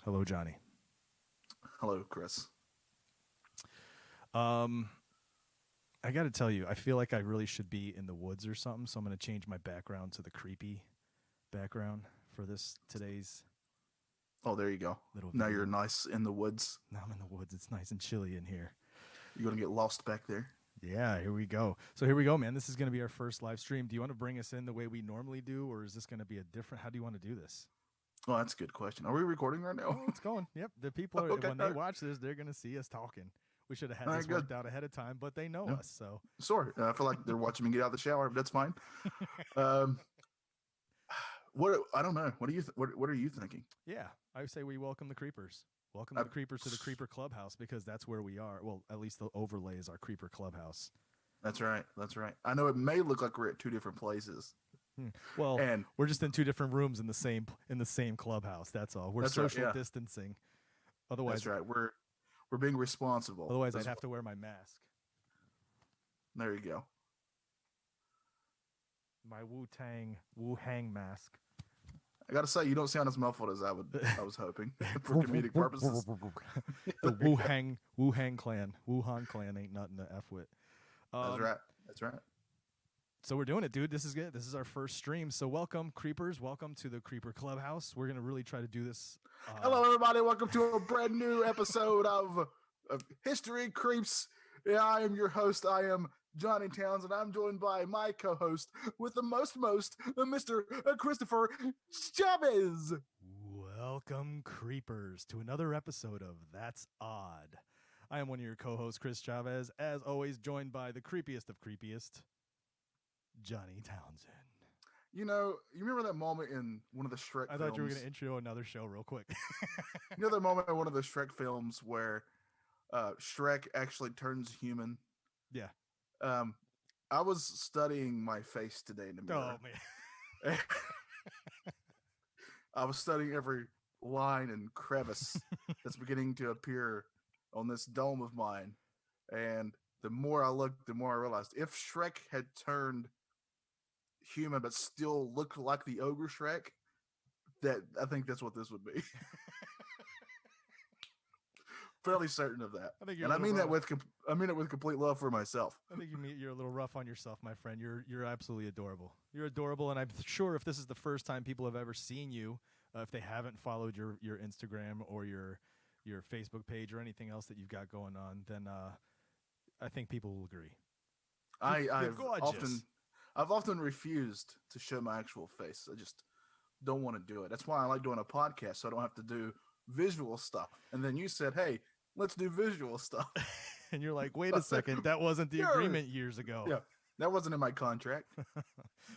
Hello, Johnny. Hello, Chris. I got to tell you, I feel like I really should be in the woods or something, so I'm going to change my background to the creepy background for this today's Oh, there you go. little Now you're video. nice in the woods. Now I'm in the woods. It's nice and chilly in here. You're gonna get lost back there. Yeah, here we go. So here we go, man. This is going to be our first live stream. Do you want to bring us in the way we normally do, or is this going to be a different? How do you want to do this? Oh, that's a good question. Are we recording right now? Oh, it's going. Yep. The people are Okay, when all they right, watch this, they're going to see us talking. We should have had all this right, good. worked out ahead of time, but they know No, us, so sorry. I feel like they're watching me get out of the shower. But that's fine. Um, what I don't know. What do you? What are you thinking? yeah, I say we welcome the creepers. Welcome I, the creepers to the Creeper Clubhouse because that's where we are. Well, at least the overlay is our Creeper Clubhouse. that's right. That's right. I know it may look like we're at two different places, Well, and we're just in two different rooms in the same clubhouse. That's all. We're that's right. social Yeah, distancing. that's Otherwise, right. We're being responsible. otherwise I'd That's have to wear my mask, there you go. my Wu Hang mask. I gotta say, you don't sound as muffled as I was hoping for comedic purposes. The Wu Hang clan, Wuhan clan ain't nothing to f with. That's right. That's right. So we're doing it, dude. This is good. This is our first stream. So welcome, creepers. Welcome to the Creeper Clubhouse. We're gonna really try to do this. Hello, everybody. Welcome to a brand new episode of History Creeps. Yeah, I am your host. I am Johnny Towns, and I'm joined by my co-host with the most, Mr. Christopher Chavez. Welcome, creepers, to another episode of That's Odd. I am one of your co-hosts, Chris Chavez, as always, joined by the creepiest of creepiest, Johnny Townsend. You know, you remember that moment in one of the Shrek I films? thought you were going to intro another show real quick. You know that moment in one of the Shrek films where Shrek actually turns human? Yeah. I was studying my face today in the mirror. Oh, man. I was studying every line and crevice that's beginning to appear on this dome of mine. And the more I looked, the more I realized if Shrek had turned human but still looked like the ogre Shrek, that I think that's what this would be. Fairly certain of that. I think you're And a I mean little that with complete love for myself. I think you're a little rough on yourself, my friend. You're absolutely adorable. You're adorable, and I'm sure if this is the first time people have ever seen you, if they haven't followed your Instagram or your Facebook page or anything else that you've got going on, then I think people will agree. You're I've gorgeous. often refused to show my actual face. I just don't want to do it. That's why I like doing a podcast, so I don't have to do visual stuff. And then you said, "Hey, let's do visual stuff." And you're like, wait a second, that wasn't the agreement years ago. Yeah, that wasn't in my contract.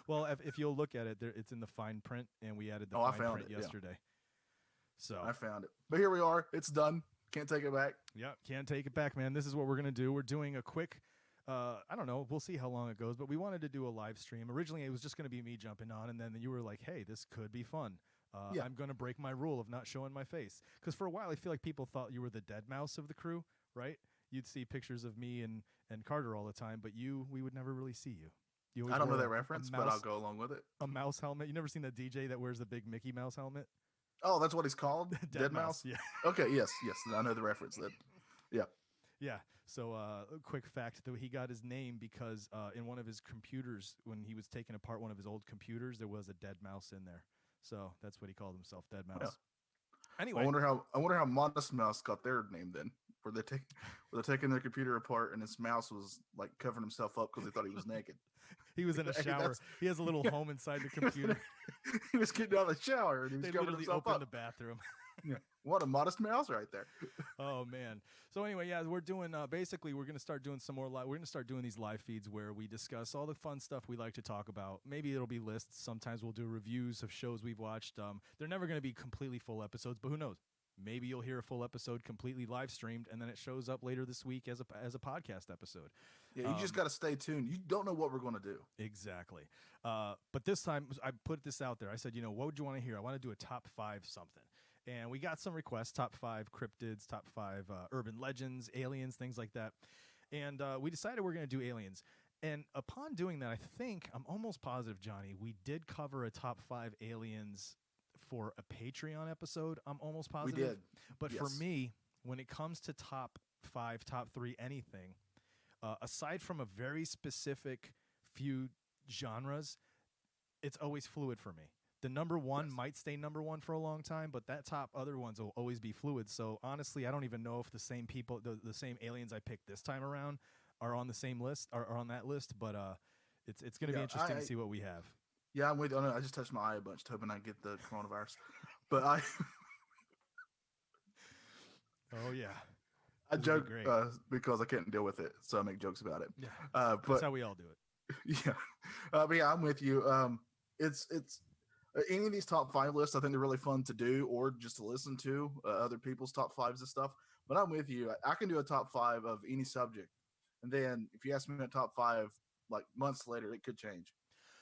Well, if you'll look at it, it's in the fine print, and we added the I fine found print it. yesterday. Yeah. So I found it. But here we are. It's done. Can't take it back. yeah, can't take it back, man. This is what we're gonna do. We're doing a quick. I don't know. We'll see how long it goes, but we wanted to do a live stream. Originally, it was just going to be me jumping on, and then you were like, "Hey, this could be fun." Yeah. I'm going to break my rule of not showing my face because for a while, I feel like people thought you were the dead mouse of the crew, right? You'd see pictures of me and Carter all the time, but we would never really see you. You always I don't know wore that reference, but I'll go along with it. a mouse helmet. You never seen the DJ that wears the big Mickey Mouse helmet? Oh, that's what he's called? Dead Mouse? Yeah. Okay, yes. I know the reference then. Yeah. Yeah. So, a quick fact that he got his name because in one of his computers, when he was taking apart one of his old computers, there was a dead mouse in there. So that's what he called himself, Dead Mouse. Yeah. Anyway, I wonder how Modest Mouse got their name then. Were they taking their computer apart and his mouse was like covering himself up because they thought he was naked. he was in a shower. He has a little home inside the computer. He was getting out of the shower and he was They covering literally himself opened up. the bathroom. Yeah. What a modest mouse right there. Oh man. So anyway, yeah, we're doing basically we're gonna start doing some more we're gonna start doing these live feeds where we discuss all the fun stuff we like to talk about. Maybe it'll be lists. Sometimes we'll do reviews of shows we've watched. They're never gonna be completely full episodes, but who knows? Maybe you'll hear a full episode completely live streamed, and then it shows up later this week as a podcast episode. Yeah, you just got to stay tuned. You don't know what we're going to do. Exactly. But this time, I put this out there. I said, what would you want to hear? I want to do a top 5 something. And we got some requests, top 5 cryptids, top 5 urban legends, aliens, things like that. And we decided we're going to do aliens. And upon doing that, I'm almost positive, Johnny, we did cover a top 5 aliens for a Patreon episode. I'm almost We positive. did. But for Yes. me, when it comes to top 5, top 3, anything, aside from a very specific few genres, it's always fluid for me. The number one Yes. might stay number one for a long time, but that top other ones will always be fluid. So honestly, I don't even know if the same people, the same aliens I picked this time around, are on the same list, are on that list. But it's going to be Yeah, interesting to see what we have. Yeah, I'm with you. I just touched my eye a bunch, hoping I get the coronavirus. But I Oh yeah, I it'll be joke great. because I can't deal with it, so I make jokes about it. Yeah, But that's how we all do it. yeah, but yeah, I'm with you. It's any of these top 5 lists. I think they're really fun to do, or just to listen to other people's top 5s and stuff. But I'm with you. I can do a top 5 of any subject, and then if you ask me a top 5, like months later, it could change.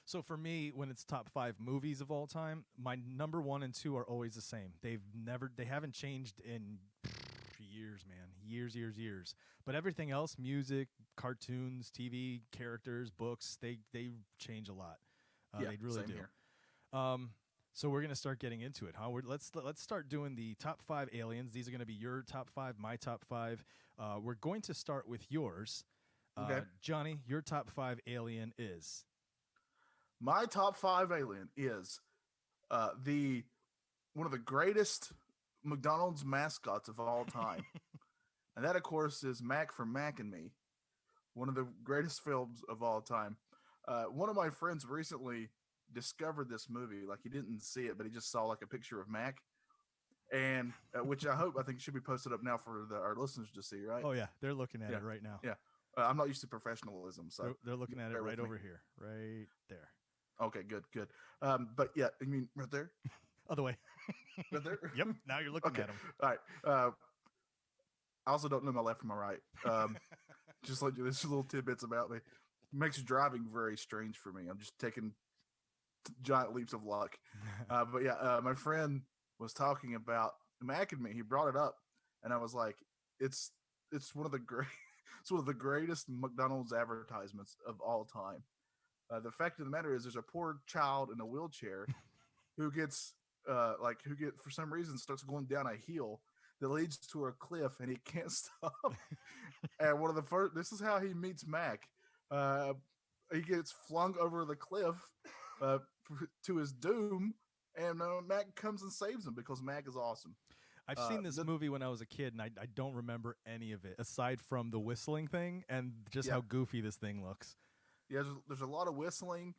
So for me, when it's top 5 movies of all time, my number 1 and 2 are always the same. They haven't changed in years, man, years. But everything else, music, cartoons, TV characters, books, they change a lot. Yeah, They really same do. here. So we're gonna start getting into it, huh? Let's start doing the top 5 aliens. These are gonna be your top 5, my top 5. We're going to start with yours, Okay. Johnny. Your top 5 alien is. My top 5 alien is the one of the greatest McDonald's mascots of all time. And that, of course, is Mac from Mac and Me, one of the greatest films of all time. One of my friends recently discovered this movie. Like, he didn't see it, but he just saw like a picture of Mac, and which I think should be posted up now for our listeners to see. Right? Oh yeah, they're looking at Yeah. it right now. Yeah. I'm not used to professionalism, so They're looking at it bear right with me. over here, right there. Okay, good. But yeah, I mean, right there, Other way. right there. Yep. Now you're looking Okay. at them. All right. I also don't know my left from my right. Just like there's little tidbits about me. It makes driving very strange for me. I'm just taking giant leaps of luck. But yeah, my friend was talking about Mac and Me. He brought it up, and I was like, it's one of the great, it's one of the greatest McDonald's advertisements of all time. The fact of the matter is, there's a poor child in a wheelchair who gets for some reason starts going down a hill that leads to a cliff, and he can't stop. And one of the first, this is how he meets Mac. He gets flung over the cliff uh, to his doom, and Mac comes and saves him because Mac is awesome. I've seen this movie when I was a kid, and I don't remember any of it aside from the whistling thing and just how goofy this thing looks. Yeah, there's a lot of whistling.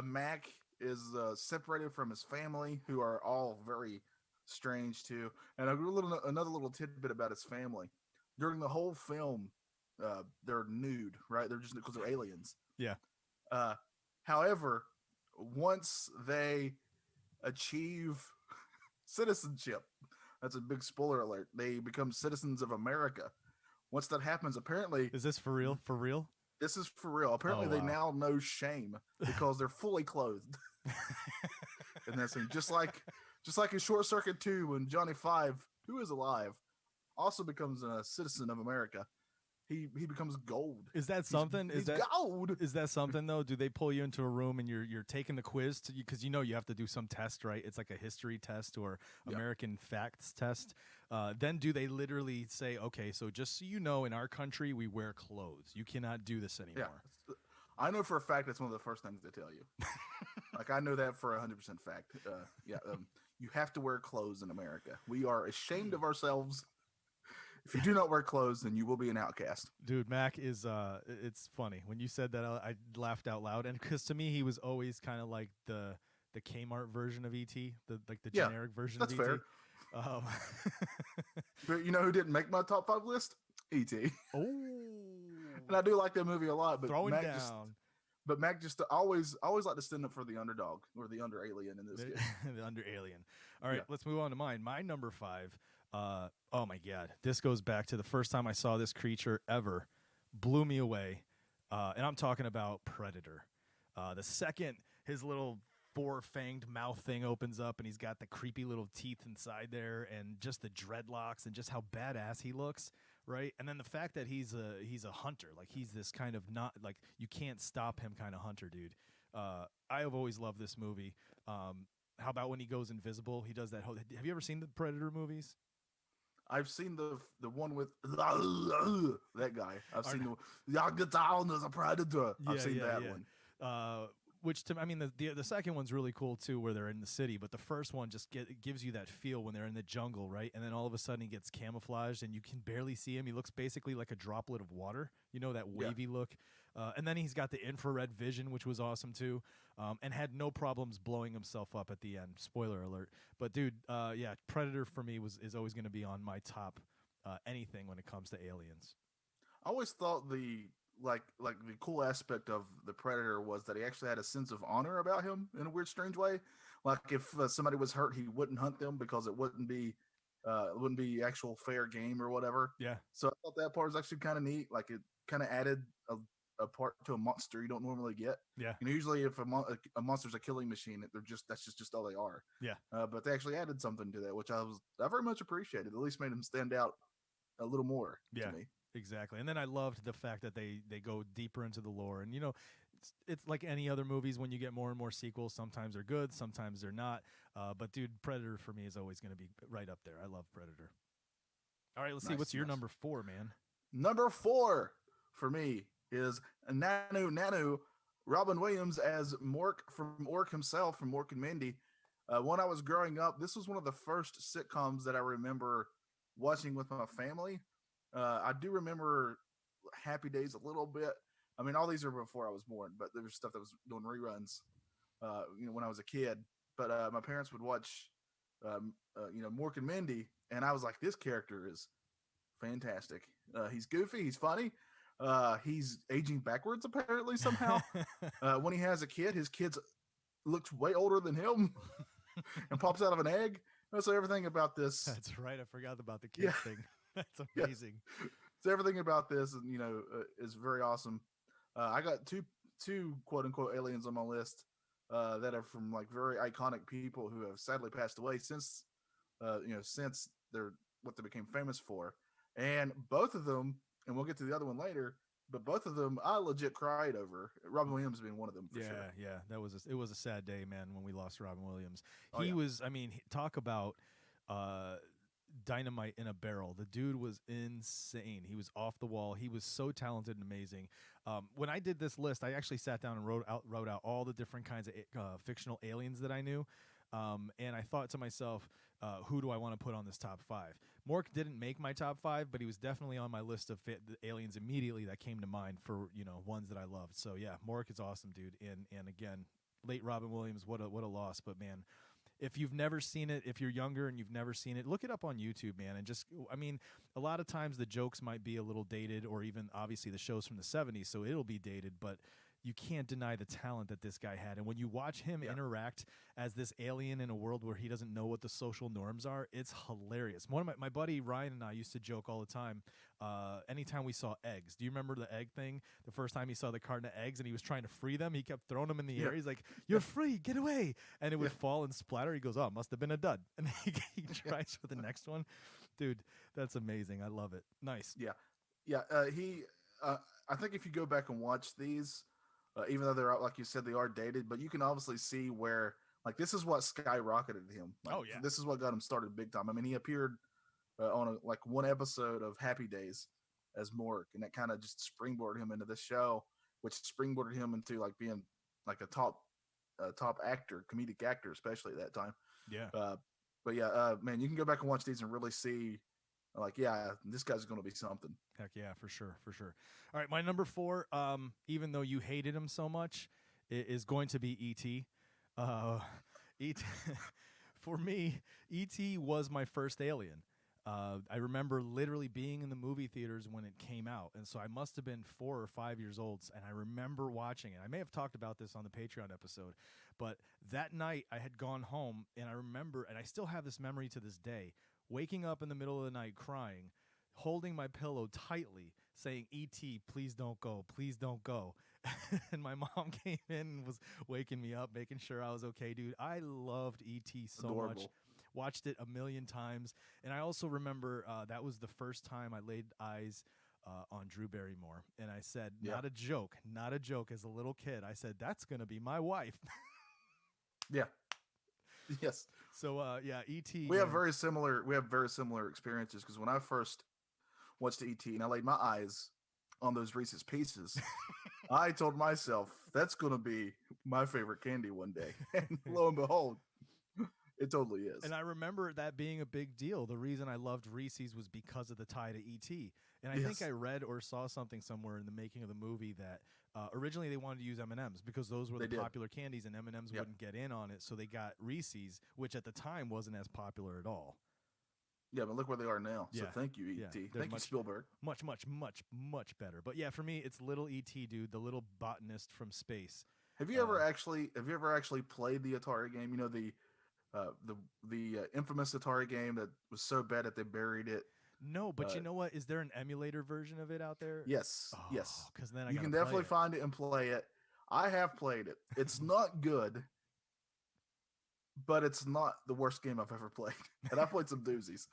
Mac is separated from his family, who are all very strange too. And another little tidbit about his family: during the whole film, they're nude, right? They're just because they're aliens. Yeah. However, once they achieve citizenship, that's a big spoiler alert. They become citizens of America. Once that happens, apparently, Is this for real? For real? this is for real. Apparently, they wow. now know shame because they're fully clothed. And that's just like in Short Circuit 2, when Johnny Five, who is alive, also becomes a citizen of America. He becomes gold. Is that something? He's gold. Is that something though? Do they pull you into a room and you're taking the quiz because you have to do some test, right? It's like a history test or American facts test. Then do they literally say, okay, so just so you know, in our country we wear clothes. You cannot do this anymore. Yeah. I know for a fact that's one of the first things they tell you. Like, I know that for 100% fact. You have to wear clothes in America. We are ashamed of ourselves. If you do not wear clothes, then you will be an outcast. Dude, Mac is it's funny when you said that. I laughed out loud, and because to me he was always kind of like the Kmart version of ET, the generic version that's of ET. Fair. But you know who didn't make my top 5 list? ET. Oh, and I do like that movie a lot, but throwing Mac down. Mac just always like to stand up for the underdog or the under alien in this case. The under alien. All right, let's move on to mine. My number 5. Oh my God, this goes back to the first time I saw this creature ever. Blew me away, and I'm talking about Predator. The second his little 4-fanged mouth thing opens up, and he's got the creepy little teeth inside there, and just the dreadlocks, and just how badass he looks. Right, and then the fact that he's a hunter, like he's this kind of not like you can't stop him kind of hunter, dude. I have always loved this movie. How about when he goes invisible? He does that whole. Have you ever seen the Predator movies? I've seen the one with that guy. I've Are seen the get down as a predator. I've Yeah, seen yeah, that yeah. one. Which to I mean the second one's really cool too, where they're in the city. But the first one just gives you that feel when they're in the jungle, right? And then all of a sudden he gets camouflaged, and you can barely see him. He looks basically like a droplet of water. You know, that Yeah. wavy look. And then he's got the infrared vision, which was awesome too, and had no problems blowing himself up at the end. Spoiler alert. But dude, yeah, Predator for me is always going to be on my top anything when it comes to aliens. I always thought like the cool aspect of the Predator was that he actually had a sense of honor about him in a weird, strange way. Like if somebody was hurt, he wouldn't hunt them because it wouldn't be actual fair game or whatever. Yeah, So I thought that part was actually kind of neat. Like it kind of added a part to a monster you don't normally get. yeah, You know, usually if a monster's a killing machine, they're just all they are. yeah. But they actually added something to that, which I very much appreciated. At least made him stand out a little more Yeah, to me. exactly. And then I loved the fact that they go deeper into the lore. And it's like any other movies. When you get more and more sequels, sometimes they're good, sometimes they're not. But dude, Predator for me is always going to be right up there. I love Predator. All right, let's see. Nice, What's your nice. number 4, man? Number 4 for me is Nanu Robin Williams as Mork from Ork himself from Mork and Mindy. When I was growing up, this was one of the first sitcoms that I remember watching with my family. I do remember Happy Days a little bit. I mean, all these are before I was born, but there was stuff that was doing reruns, when I was a kid. But my parents would watch, Mork and Mindy, and I was like, this character is fantastic. He's goofy. He's funny. He's aging backwards apparently somehow. When he has a kid, his kid looks way older than him and pops out of an egg. So everything about this, That's right. I forgot about the yeah, kids thing. That's yeah. amazing. So everything about this, is very awesome. I got two quote unquote aliens on my list that are from like very iconic people who have sadly passed away since they're what they became famous for, and both of them, and we'll get to the other one later. But both of them, I legit cried over. Robin Williams being one of them for Yeah, sure. yeah. It was a sad day, man, when we lost Robin Williams. Oh He yeah, was, I mean, talk about uh dynamite in a barrel. The dude was insane. He was off the wall. He was so talented and amazing. When I did this list, I actually sat down and wrote out all the different kinds of fictional aliens that I knew. And I thought to myself, who do I want to put on this top 5? Mork didn't make my top 5, but he was definitely on my list of the aliens immediately that came to mind for ones that I loved. So yeah, Mork is awesome, dude. And again, late Robin Williams, what a loss. But man, if you've never seen it, if you're younger and you've never seen it, look it up on YouTube, man. And just, I mean, a lot of times the jokes might be a little dated, or even obviously the show's from the 70s, so it'll be dated, but you can't deny the talent that this guy had. And when you watch him interact as this alien in a world where he doesn't know what the social norms are, it's hilarious. One of my buddy Ryan and I used to joke all the time. Anytime we saw eggs, do you remember the egg thing? The first time he saw the carton of eggs and he was trying to free them, he kept throwing them in the air. He's like, "You're free, get away!" And it would fall and splatter. He goes, "Oh, it must have been a dud." And he tries for the next one. Dude, that's amazing. I love it. Nice. yeah, yeah. He, I think if you go back and watch these, even though they're like you said, they are dated, but you can obviously see where like this is what skyrocketed him. Like, Oh yeah. this is what got him started big time. I mean, he appeared on one episode of Happy Days as Mork, and that kind of just springboarded him into this show, which springboarded him into like being like a top actor, comedic actor, especially at that time. Yeah. But yeah, man, you can go back and watch these and really see, like, yeah, this guy's going to be something. Heck yeah, for sure, for sure. All right, my number 4, even though you hated him so much, is going to be E.T. E.T. For me, E.T. was my first alien. I remember literally being in the movie theaters when it came out, and so I must have been 4 or 5 years old, and I remember watching it. I may have talked about this on the Patreon episode, but that night I had gone home, and I remember, and I still have this memory to this day, waking up in the middle of the night crying, holding my pillow tightly, saying, "E.T., please don't go, please don't go." And my mom came in and was waking me up, making sure I was okay, dude. I loved E.T. so much. Adorable. Watched it a million times. And I also remember that was the first time I laid eyes on Drew Barrymore. And I said, Yeah. not a joke, as a little kid. I said, that's going to be my wife. Yeah. Yes, So yeah, E.T. we have man. very similar. We have very similar experiences because when I first watched ET and I laid my eyes on those Reese's Pieces, I told myself that's going to be my favorite candy one day, and lo and behold, it totally is. And I remember that being a big deal. The reason I loved Reese's was because of the tie to E.T. And I think I Yes, read or saw something somewhere in the making of the movie that originally they wanted to use M&Ms because those were they the did. popular candies, and M&Ms Yep. wouldn't get in on it, so they got Reese's, which at the time wasn't as popular at all. Yeah, but look where they are now. So Yeah, thank you, yeah. ET. They're Thank you, much, Spielberg. much, much, much, much better. But yeah, for me, it's little E.T. dude, the little botanist from space. Uh, Have you ever actually played the Atari game? You know the infamous Atari game that was so bad that they buried it. no, but Uh, you know what? Is there an emulator version of it out there? yes, Oh, yes. because then I You gotta can play definitely it. find it and play it. I have played it. It's not good, but it's not the worst game I've ever played. And I played some doozies,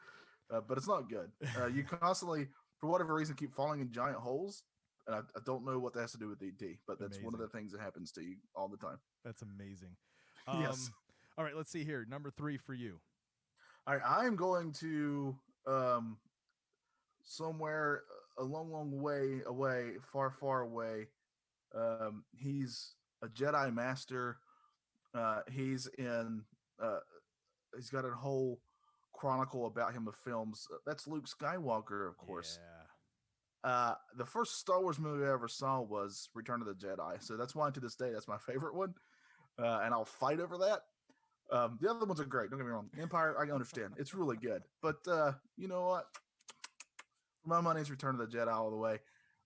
but it's not good. You constantly, for whatever reason, keep falling in giant holes. And I don't know what that has to do with ET, but that's one of Amazing. the things that happens to you all the time. That's amazing. Yes. All right, let's see here. Number 3 for you. All right. I'm going to um, somewhere a long, long way away, far, far away. He's a Jedi Master. He's in. Uh, he's got a whole chronicle about him of films. That's Luke Skywalker, of course. Yeah. The first Star Wars movie I ever saw was Return of the Jedi, so that's why to this day that's my favorite one, and I'll fight over that. The other ones are great. Don't get me wrong. Empire, I understand, it's really good, but you know what? My money's Return of the Jedi all the way.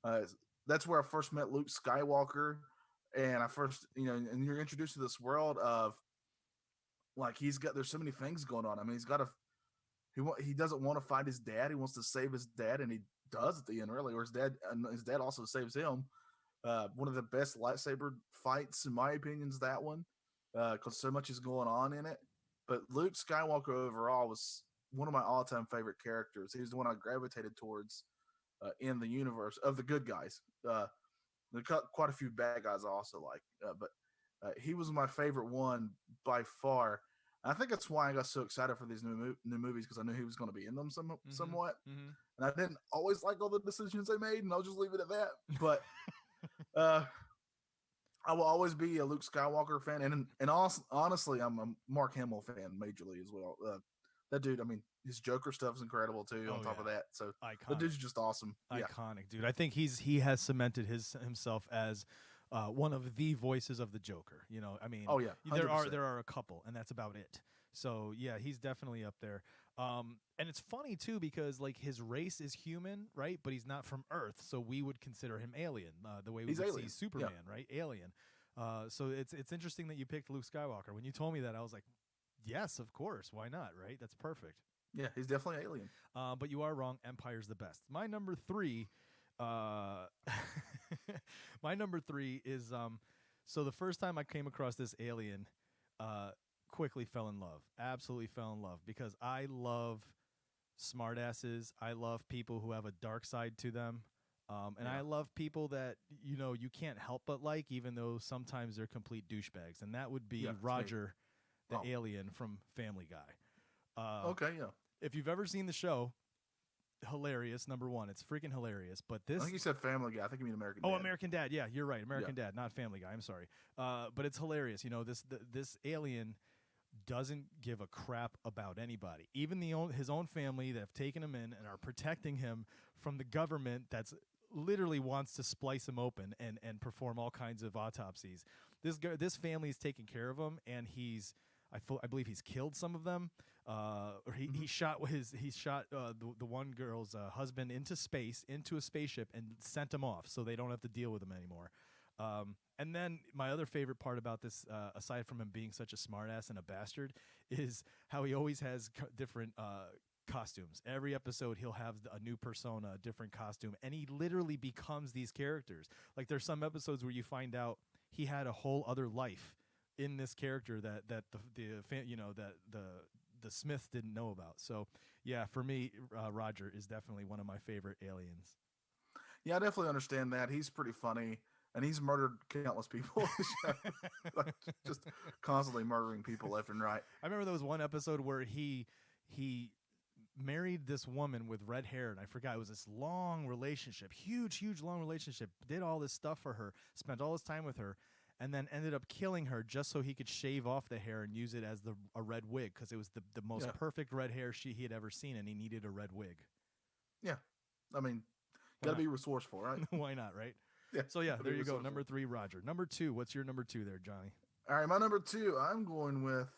Uh, that's where I first met Luke Skywalker, and I first, and you're introduced to this world of like he's got. There's so many things going on. I mean, he's got a he doesn't want to fight his dad. He wants to save his dad, and he does at the end, really. Or his dad also saves him. One of the best lightsaber fights, in my opinion, is that one because so much is going on in it. But Luke Skywalker overall was one of my all-time favorite characters. He was the one I gravitated towards in the universe of the good guys. There are quite a few bad guys I also like, but he was my favorite one by far. And I think that's why I got so excited for these new movies because I knew he was going to be in them somewhat. Mm-hmm. And I didn't always like all the decisions they made, and I'll just leave it at that. But uh, I will always be a Luke Skywalker fan, and honestly, I'm a Mark Hamill fan majorly as well. That dude, I mean, his Joker stuff is incredible too. On Oh top yeah. of that, so the Iconic. dude's just awesome. Yeah. Iconic, dude. I think he has cemented himself as one of the voices of the Joker. You know, I mean, Oh yeah. 100%. there are a couple, and that's about it. So yeah, he's definitely up there. And it's funny too because like his race is human, right? But he's not from Earth, so we would consider him alien. The way we He's would alien. see Superman, Yeah. right? Alien. So it's interesting that you picked Luke Skywalker. When you told me that, I was like, yes, of course. Why not? Right? That's perfect. Yeah, he's definitely alien. But you are wrong. Empire's the best. My number 3, uh, my number 3 is so the first time I came across this alien, quickly fell in love. Absolutely fell in love because I love smartasses. I love people who have a dark side to them. And I Yeah. love people that you can't help but like, even though sometimes they're complete douchebags. And that would be Yeah, it's me. Roger, the Oh, alien from Family Guy. okay, yeah. If you've ever seen the show, hilarious. Number one, it's freaking hilarious. But I this, think you said Family Guy. I think you mean American oh, Dad. American Dad, yeah, you're right, Yeah. American Dad, not Family Guy. I'm sorry, but it's hilarious. This alien doesn't give a crap about anybody, even his own family that have taken him in and are protecting him from the government that's literally wants to splice him open and perform all kinds of autopsies. This family is taking care of him, and I believe he's killed some of them. Or he shot the one girl's husband into a spaceship, and sent him off so they don't have to deal with him anymore. And then my other favorite part about this, aside from him being such a smartass and a bastard, is how he always has different costumes. Every episode, he'll have a new persona, a different costume, and he literally becomes these characters. Like there's some episodes where you find out he had a whole other life in this character that the Smiths didn't know about. So yeah, for me, Roger is definitely one of my favorite aliens. Yeah, I definitely understand that. He's pretty funny. and he's murdered countless people on the show. Like, just constantly murdering people left and right. I remember there was one episode where he married this woman with red hair, and I forgot, it was this long relationship, huge long relationship, did all this stuff for her, spent all this time with her, and then ended up killing her just so he could shave off the hair and use it as a red wig, because it was the most perfect red hair he had ever seen, and he needed a red wig. Yeah, I mean, Why gotta not? be resourceful, right? Why not, right? Yeah. So yeah, gotta there be you go. resourceful. Number 3, Roger. Number 2, what's your number 2 there, Johnny? All right, my number 2, I'm going with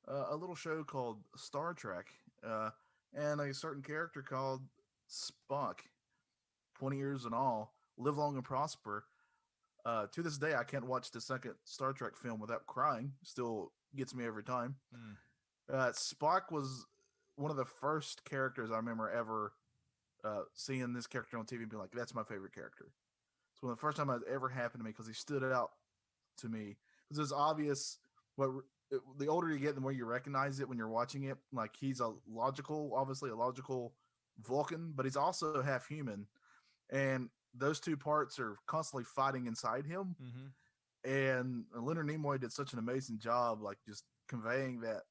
a little show called Star Trek, and a certain character called Spock. 20 years in all, live long and prosper. To this day, I can't watch the second Star Trek film without crying. Still gets me every time. Spock was one of the first characters I remember ever seeing this character on TV and being like, that's my favorite character. It's one of the first time it ever happened to me because he stood out to me. Because it's obvious the older you get, the more you recognize it when you're watching it. Like, he's obviously a logical Vulcan, but he's also half human. And those two parts are constantly fighting inside him. Mm-hmm. And Leonard Nimoy did such an amazing job, like, just conveying that,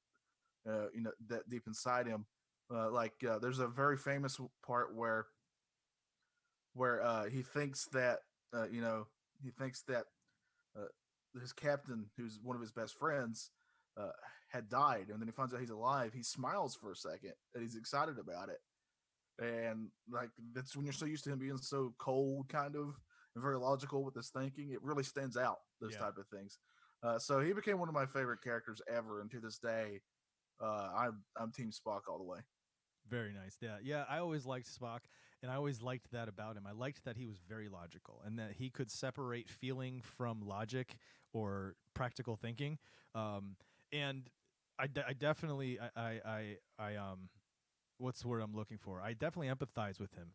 that deep inside him. There's a very famous part where he thinks that, his captain, who's one of his best friends, had died, and then he finds out he's alive. He smiles for a second, and he's excited about it. And like, that's when you're so used to him being so cold, kind of, and very logical with his thinking. It really stands out, those type of things. So he became one of my favorite characters ever, and to this day, I'm Team Spock all the way. Very nice. Yeah. I always liked Spock, and I always liked that about him. I liked that he was very logical, and that he could separate feeling from logic or practical thinking. And I definitely, what's the word I'm looking for? I definitely empathize with him,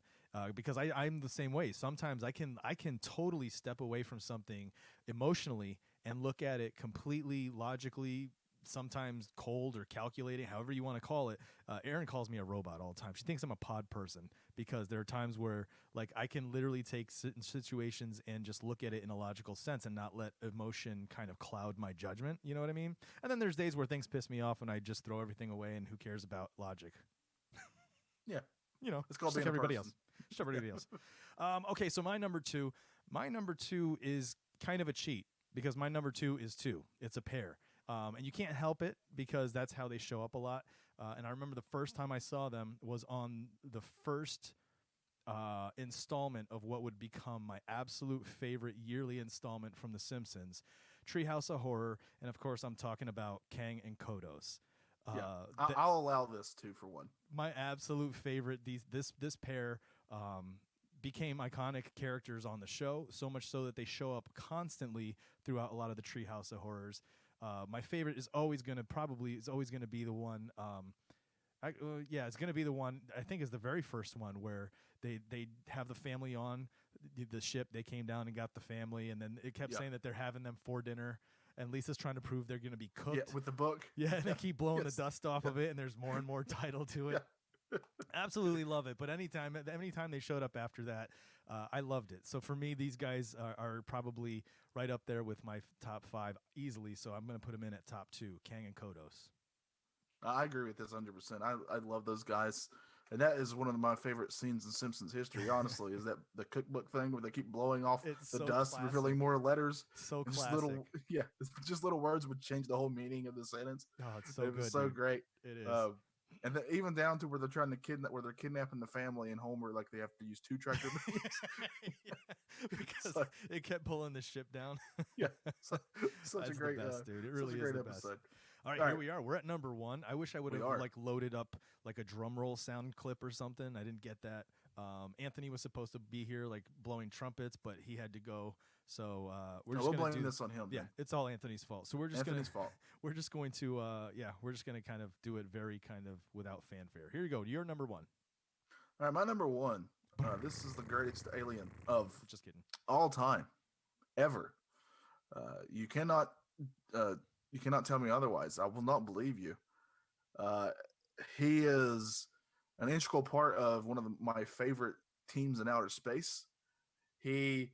because I'm the same way. Sometimes I can totally step away from something emotionally and look at it completely logically, sometimes cold or calculating, however you want to call it. Erin calls me a robot all the time. She thinks I'm a pod person, because there are times where, like, I can literally take certain situations and just look at it in a logical sense and not let emotion kind of cloud my judgment. You know what I mean? And then there's days where things piss me off and I just throw everything away, and who cares about logic? Yeah. It's called just like being a everybody person. else. Just everybody else. Okay, so my number two is kind of a cheat, because my number 2 is 2. It's a pair. And you can't help it, because that's how they show up a lot. And I remember the first time I saw them was on the first installment of what would become my absolute favorite yearly installment from The Simpsons, Treehouse of Horror. And of course, I'm talking about Kang and Kodos. I'll allow this 2 for 1. My absolute favorite. This pair became iconic characters on the show, so much so that they show up constantly throughout a lot of the Treehouse of Horrors. My favorite is always going to be the one. It's going to be the one, I think, is the very first one, where they have the family on the ship. They came down and got the family, and then it kept saying that they're having them for dinner. And Lisa's trying to prove they're going to be cooked. Yeah, with the book. Yeah, and they keep blowing the dust off of it, and there's more and more title to it. Absolutely love it. But anytime they showed up after that, I loved it. So for me, these guys are probably right up there with my top 5 easily. So I'm going to put them in at top 2, Kang and Kodos. I agree with this 100%. I love those guys. And that is one of my favorite scenes in Simpsons history, honestly, is that the cookbook thing where they keep blowing off the so dust, classic. revealing more letters. So just classic. Just little words would change the whole meaning of the sentence. Oh, it's so it good. was so dude. great. It is. And even down to where they're trying to where they're kidnapping the family, and Homer, like, they have to use 2 tractor beams. Because it kept pulling the ship down. Such That's a great, the best, dude. It really is great the episode. best. All right, here we are. We're at number 1. I wish I would have loaded up like a drum roll sound clip or something. I didn't get that. Anthony was supposed to be here, like, blowing trumpets, but he had to go. So we're just going to do this on him. Yeah, then. it's all Anthony's fault. So we're just Anthony's fault. We're just going to kind of do it very kind of without fanfare. Here you go. You're number 1. All right, my number 1. This is the greatest alien of Just kidding. all time, ever. You cannot tell me otherwise. I will not believe you. He is an integral part of one of my favorite teams in outer space. He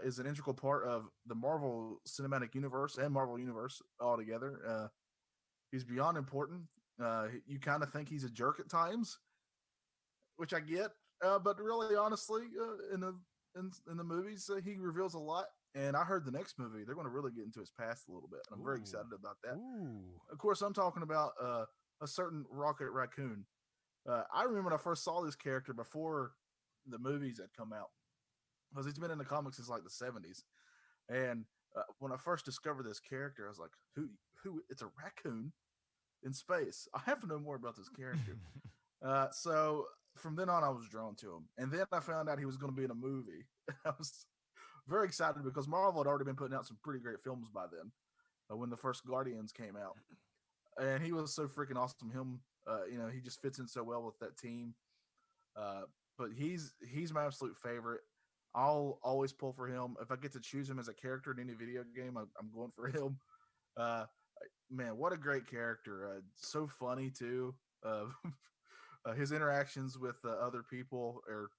is an integral part of the Marvel Cinematic Universe and Marvel Universe altogether. He's beyond important. You kind of think he's a jerk at times, which I get, but really, honestly, in the movies, he reveals a lot. And I heard the next movie they're going to really get into his past a little bit, and I'm very Ooh. excited about that. Ooh. Of course, I'm talking about a certain Rocket Raccoon. I remember when I first saw this character before the movies had come out, because he's been in the comics since like the '70s. And when I first discovered this character, I was like, "Who? Who? It's a raccoon in space. I have to know more about this character." So from then on, I was drawn to him, and then I found out he was going to be in a movie. I was very excited because Marvel had already been putting out some pretty great films by then. When the first Guardians came out, and he was so freaking awesome. Him, he just fits in so well with that team. Uh, but he's my absolute favorite. I'll always pull for him. If I get to choose him as a character in any video game, I'm going for him. Uh, man, what a great character! So funny too. His interactions with other people are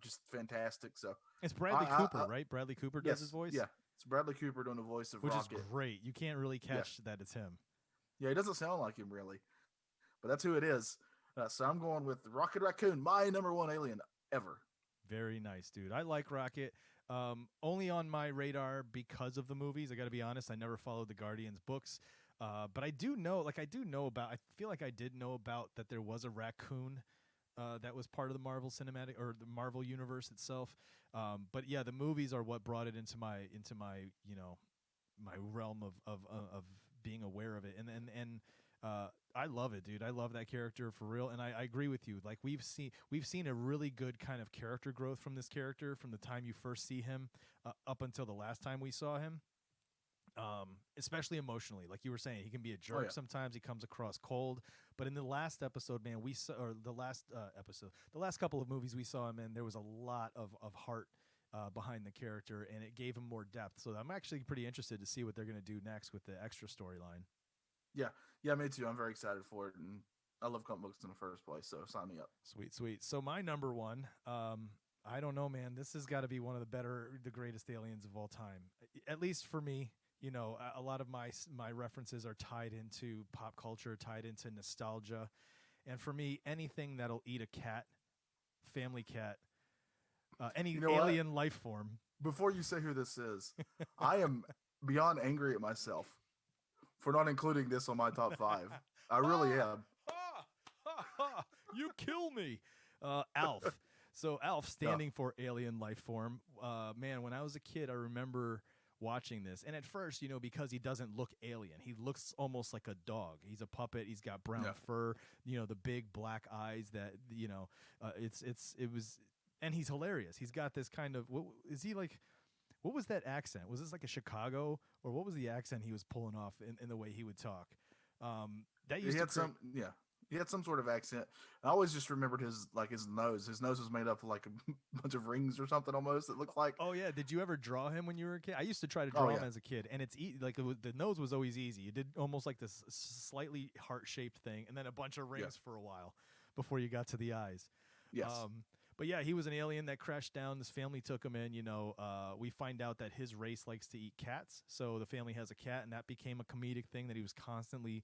just fantastic. So It's Bradley Cooper, I right? Bradley Cooper does his yes, voice, yeah, it's Bradley Cooper doing the voice of which is Rocket. great. You can't really Yeah, catch that it's him. yeah, he doesn't sound like him really, but that's who it is. So I'm going with Rocket Raccoon, my number one alien ever. Very nice, dude. I like Rocket. Only on my radar because of the movies. I got to be honest. I never followed the Guardians books, but I do know. Like I do know about. I feel like I did know about that there was a raccoon that was part of the Marvel cinematic or the Marvel universe itself. But yeah, the movies are what brought it into my my realm of being aware of it. And I love it, dude. I love that character for real, and I agree with you. Like we've seen a really good kind of character growth from this character from the time you first see him up until the last time we saw him. Especially emotionally, like you were saying, he can be a Oh jerk yeah, sometimes. He comes across cold, but in the last episode, man, we saw or the last couple of movies we saw him in, there was a lot of heart behind the character, and it gave him more depth. So I'm actually pretty interested to see what they're going to do next with the extra storyline. yeah, yeah. Me too. I'm very excited for it, and I love comic books in the first place. So sign me up. Sweet, sweet. So my number one, I don't know, man. This has got to be one of the greatest aliens of all time, at least for me. You know, a lot of my references are tied into pop culture, tied into nostalgia, and for me, anything that'll eat a cat, family cat, any You know what? alien life form. Before you say who this is, I am beyond angry at myself for not including this on my top five. I really Ah, am. you kill me, Alf. So Alf, No, standing for alien life form. Man, when I was a kid, I remember watching this, and at first, because he doesn't look alien, he looks almost like a dog. He's a puppet. He's got brown yeah. fur. The big black eyes. That it was, and he's hilarious. He's got this kind of. What is he like? What was that accent? Was this like a Chicago, or what was the accent he was pulling off in the way he would talk? That He used to had create. some, yeah. He had some sort of accent. I always just remembered his nose. His nose was made up of like a bunch of rings or something almost. It looked like. Oh yeah, did you ever draw him when you were a kid? I used to try to Oh draw him yeah, as a kid, and like the nose was always easy. You did almost like this slightly heart-shaped thing, and then a bunch of yeah, rings for a while before you got to the eyes. yes, Um, but yeah, he was an alien that crashed down. This family took him in. We find out that his race likes to eat cats, so the family has a cat, and that became a comedic thing that he was constantly,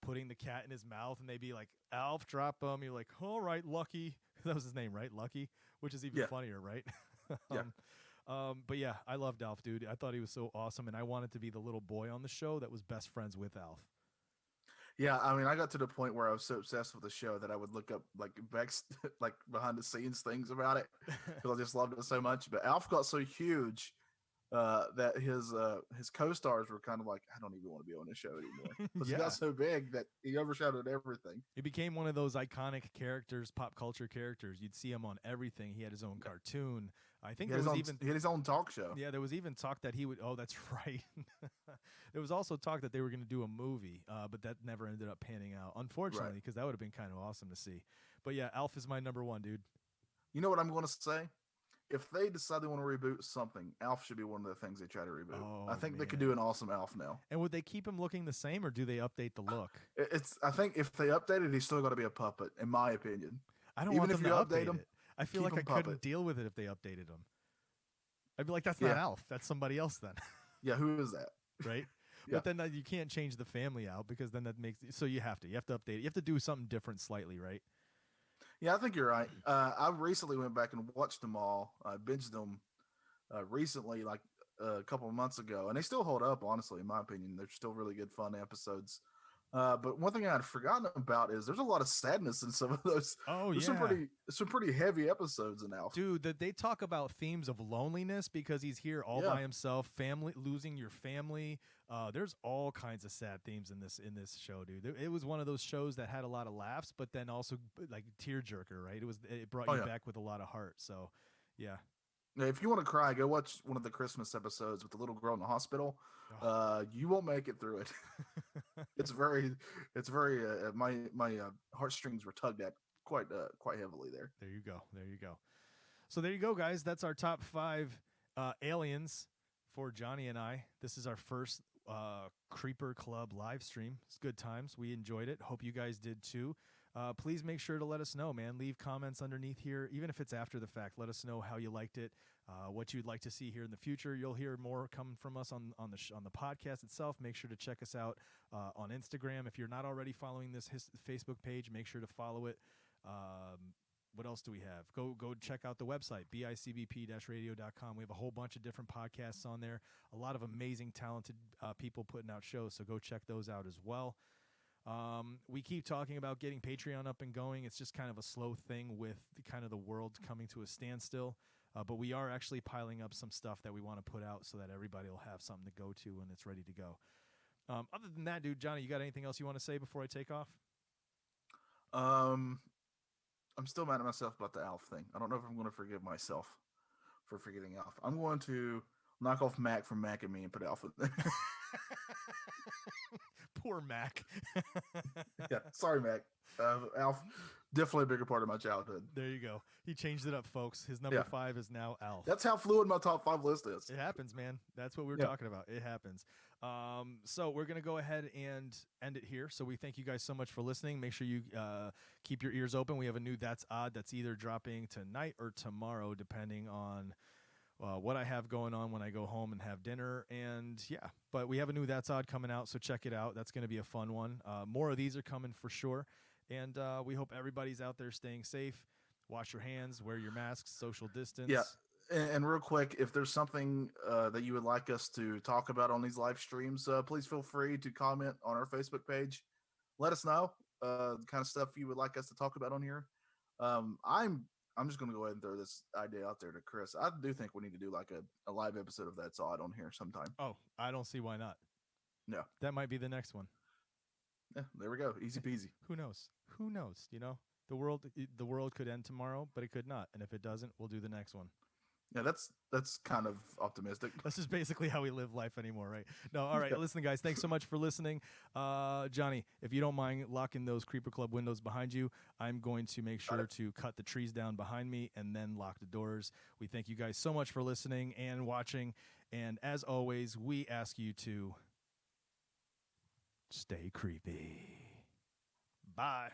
putting the cat in his mouth, and they'd be like, "Alf, drop him." You're like, "All right, Lucky." That was his name, right? Lucky, which is even yeah, funnier, right? yeah. um, but yeah, I loved Alf, dude. I thought he was so awesome, and I wanted to be the little boy on the show that was best friends with Alf. Yeah, I mean, I got to the point where I was so obsessed with the show that I would look up like back, like behind the scenes things about it because I just loved it so much. But Alf got so huge that his co-stars were kind of like, I don't even want to be on this show anymore because he got Yeah, so big that he overshadowed everything. he became one of those iconic characters, pop culture characters. You'd see him on everything. He had his own Yeah. cartoon. I think He had there his was own even he had his own talk show. yeah, there was even talk that he would. Oh, that's right. There was also talk that they were going to do a movie, but that never ended up panning out, Right. unfortunately, because that would have been kind of awesome to see. But yeah, Alf is my number one, dude. You know what I'm going to say? If they decide they want to reboot something, Alf should be one of the things they try to reboot. I Oh think they could man. do an awesome Alf now. And would they keep him looking the same, or do they update the look? It's I think if they update it, he's still got to be a puppet, in my opinion. I don't Even want if them you to update update him, it. I feel keep like I him puppet. couldn't deal with it if they updated him. I'd be like, that's not Yeah. Alf. That's somebody else then, Yeah, who is that? right? Yeah. But then you can't change the family out because then that makes so you have to update it. You have to do something different slightly, right? Yeah, I think you're right. I recently went back and watched them all. I binged them recently, like a couple of months ago, and they still hold up. Honestly, in my opinion, they're still really good, fun episodes. But one thing I'd forgotten about is there's a lot of sadness in some of those. Oh There's yeah. some pretty heavy episodes in Alf. Dude, that they talk about themes of loneliness because he's here all Yeah. by himself, family losing your family. There's all kinds of sad themes in this show, dude. It was one of those shows that had a lot of laughs, but then also like tearjerker, right? It brought Oh you yeah. back with a lot of heart. So, yeah. Now, if you want to cry, go watch one of the Christmas episodes with the little girl in the hospital. Oh. You won't make it through it. It's very. My heartstrings were tugged at quite heavily there. There you go. There you go. So there you go, guys. That's our top 5 aliens for Johnny and I. This is our first Creeper Club live stream. It's good times. We enjoyed it. Hope you guys did too. Please make sure to let us know, man. Leave comments underneath here, even if it's after the fact. Let us know how you liked it, what you'd like to see here in the future. You'll hear more coming from us on the podcast itself. Make sure to check us out on Instagram. If you're not already following this Facebook page, make sure to follow it. What else do we have? Go check out the website, bicbp-radio.com. We have a whole bunch of different podcasts on there. A lot of amazing, talented people putting out shows, so go check those out as well. We keep talking about getting Patreon up and going. It's just kind of a slow thing with the world coming to a standstill. But we are actually piling up some stuff that we want to put out so that everybody will have something to go to when it's ready to go. Other than that, dude, Johnny, you got anything else you want to say before I take off? I'm still mad at myself about the Alf thing. I don't know if I'm going to forgive myself for forgetting Alf. I'm going to knock off Mac from Mac and Me and put Alf in there. Poor Mac. Yeah, sorry, Mac. Alf, definitely a bigger part of my childhood. There you go. He changed it up, folks. His number 5 is now Alf. That's how fluid my top 5 list is. It happens, man. That's what we're talking about. It happens. So we're going to go ahead and end it here. So we thank you guys so much for listening. Make sure you keep your ears open. We have a new That's Odd that's either dropping tonight or tomorrow, depending on what I have going on when I go home and have dinner. And yeah, but we have a new That's Odd coming out, so check it out. That's going to be a fun one. More of these are coming for sure. And we hope everybody's out there staying safe. Wash your hands, wear your masks, social distance. Yeah. And real quick, if there's something that you would like us to talk about on these live streams, please feel free to comment on our Facebook page. Let us know the kind of stuff you would like us to talk about on here. I'm just going to go ahead and throw this idea out there to Chris. I do think we need to do like a live episode of That's Odd on here sometime. Oh, I don't see why not. Yeah. That might be the next one. Yeah, there we go. Easy peasy. Who knows? Who knows? You know, the world could end tomorrow, but it could not. And if it doesn't, we'll do the next one. Yeah, that's kind of optimistic. This is basically how we live life anymore, right? No, all right. Yeah. Listen, guys, thanks so much for listening. Johnny, if you don't mind locking those Creeper Club windows behind you, I'm going to make sure to cut the trees down behind me and then lock the doors. We thank you guys so much for listening and watching. And as always, we ask you to stay creepy. Bye.